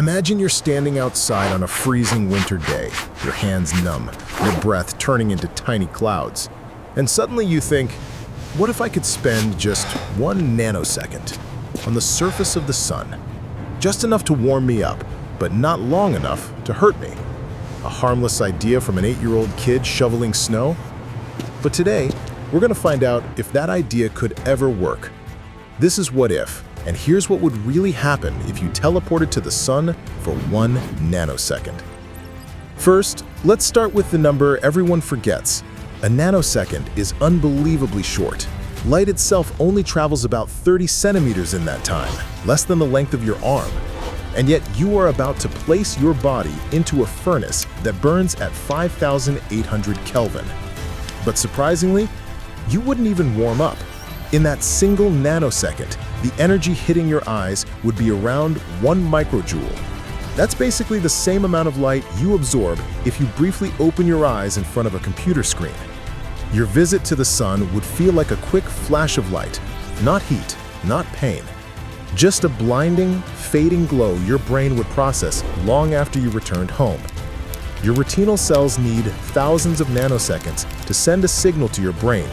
Imagine you're standing outside on a freezing winter day, your hands numb, your breath turning into tiny clouds. And suddenly you think, what if I could spend just 1 nanosecond on the surface of the sun? Just enough to warm me up, but not long enough to hurt me. A harmless idea from an 8-year-old kid shoveling snow? But today, we're going to find out if that idea could ever work. This is What If, and here's what would really happen if you teleported to the sun for 1 nanosecond. First, let's start with the number everyone forgets. A nanosecond is unbelievably short. Light itself only travels about 30 centimeters in that time, less than the length of your arm. And yet you are about to place your body into a furnace that burns at 5,800 Kelvin. But surprisingly, you wouldn't even warm up. In that single nanosecond, the energy hitting your eyes would be around 1 microjoule. That's basically the same amount of light you absorb if you briefly open your eyes in front of a computer screen. Your visit to the sun would feel like a quick flash of light, not heat, not pain. Just a blinding, fading glow your brain would process long after you returned home. Your retinal cells need thousands of nanoseconds to send a signal to your brain,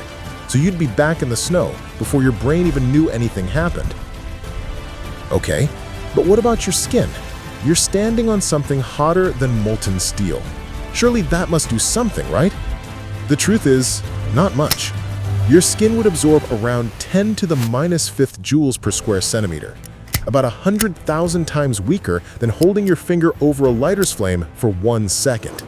so you'd be back in the snow before your brain even knew anything happened. Okay, but what about your skin? You're standing on something hotter than molten steel. Surely that must do something, right? The truth is, not much. Your skin would absorb around 10 to the -5th joules per square centimeter, about 100,000 times weaker than holding your finger over a lighter's flame for 1 second.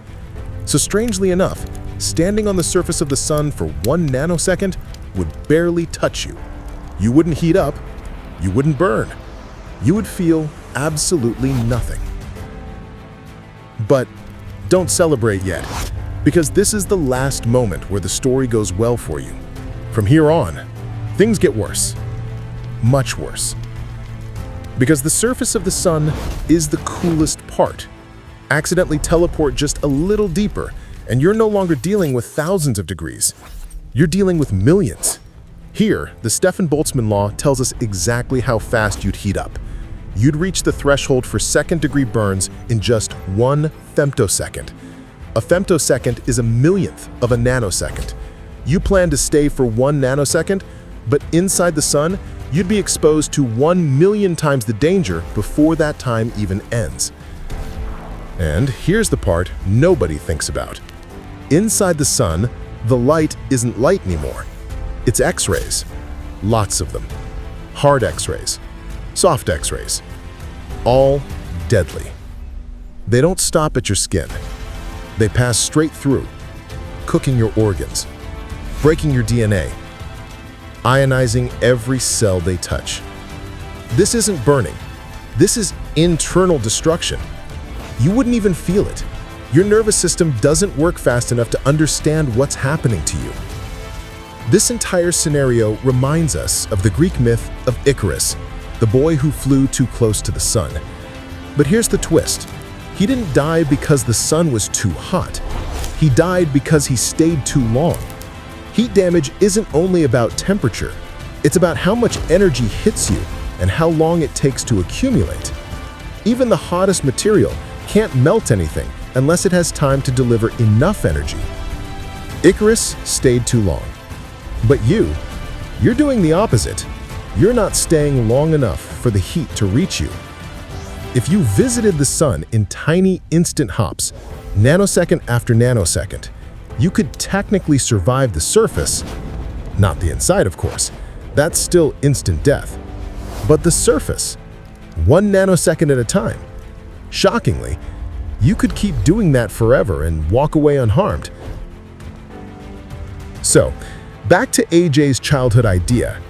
So strangely enough, standing on the surface of the sun for 1 nanosecond would barely touch you. You wouldn't heat up, you wouldn't burn, you would feel absolutely nothing. But don't celebrate yet, because this is the last moment where the story goes well for you. From here on, things get worse, much worse. Because the surface of the sun is the coolest part. Accidentally teleport just a little deeper, and you're no longer dealing with thousands of degrees. You're dealing with millions. Here, the Stefan-Boltzmann law tells us exactly how fast you'd heat up. You'd reach the threshold for second-degree burns in just 1 femtosecond. A femtosecond is a millionth of a nanosecond. You plan to stay for 1 nanosecond, but inside the sun, you'd be exposed to 1 million times the danger before that time even ends. And here's the part nobody thinks about. Inside the sun, the light isn't light anymore. It's X-rays. Lots of them. Hard X-rays. Soft X-rays. All deadly. They don't stop at your skin. They pass straight through, cooking your organs, breaking your DNA, ionizing every cell they touch. This isn't burning. This is internal destruction. You wouldn't even feel it. Your nervous system doesn't work fast enough to understand what's happening to you. This entire scenario reminds us of the Greek myth of Icarus, the boy who flew too close to the sun. But here's the twist. He didn't die because the sun was too hot. He died because he stayed too long. Heat damage isn't only about temperature. It's about how much energy hits you and how long it takes to accumulate. Even the hottest material can't melt anything unless it has time to deliver enough energy. Icarus stayed too long. But you're doing the opposite. You're not staying long enough for the heat to reach you. If you visited the sun in tiny instant hops, nanosecond after nanosecond, you could technically survive the surface, not the inside, of course. That's still instant death. But the surface, 1 nanosecond at a time. Shockingly, you could keep doing that forever and walk away unharmed. So, back to AJ's childhood idea.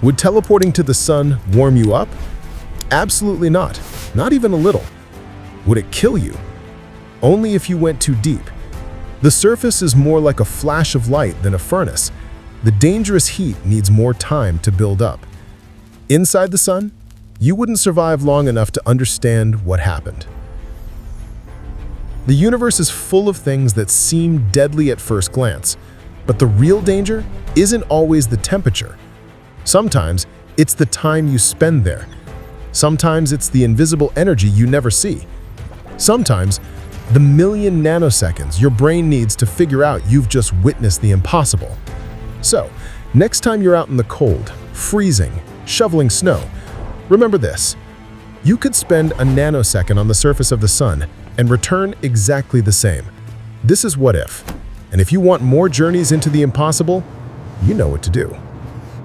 Would teleporting to the sun warm you up? Absolutely not. Not even a little. Would it kill you? Only if you went too deep. The surface is more like a flash of light than a furnace. The dangerous heat needs more time to build up. Inside the sun, you wouldn't survive long enough to understand what happened. The universe is full of things that seem deadly at first glance, but the real danger isn't always the temperature. Sometimes it's the time you spend there. Sometimes it's the invisible energy you never see. Sometimes, the million nanoseconds your brain needs to figure out you've just witnessed the impossible. So, next time you're out in the cold, freezing, shoveling snow, remember this. You could spend a nanosecond on the surface of the sun and return exactly the same. This is What If. And if you want more journeys into the impossible, you know what to do.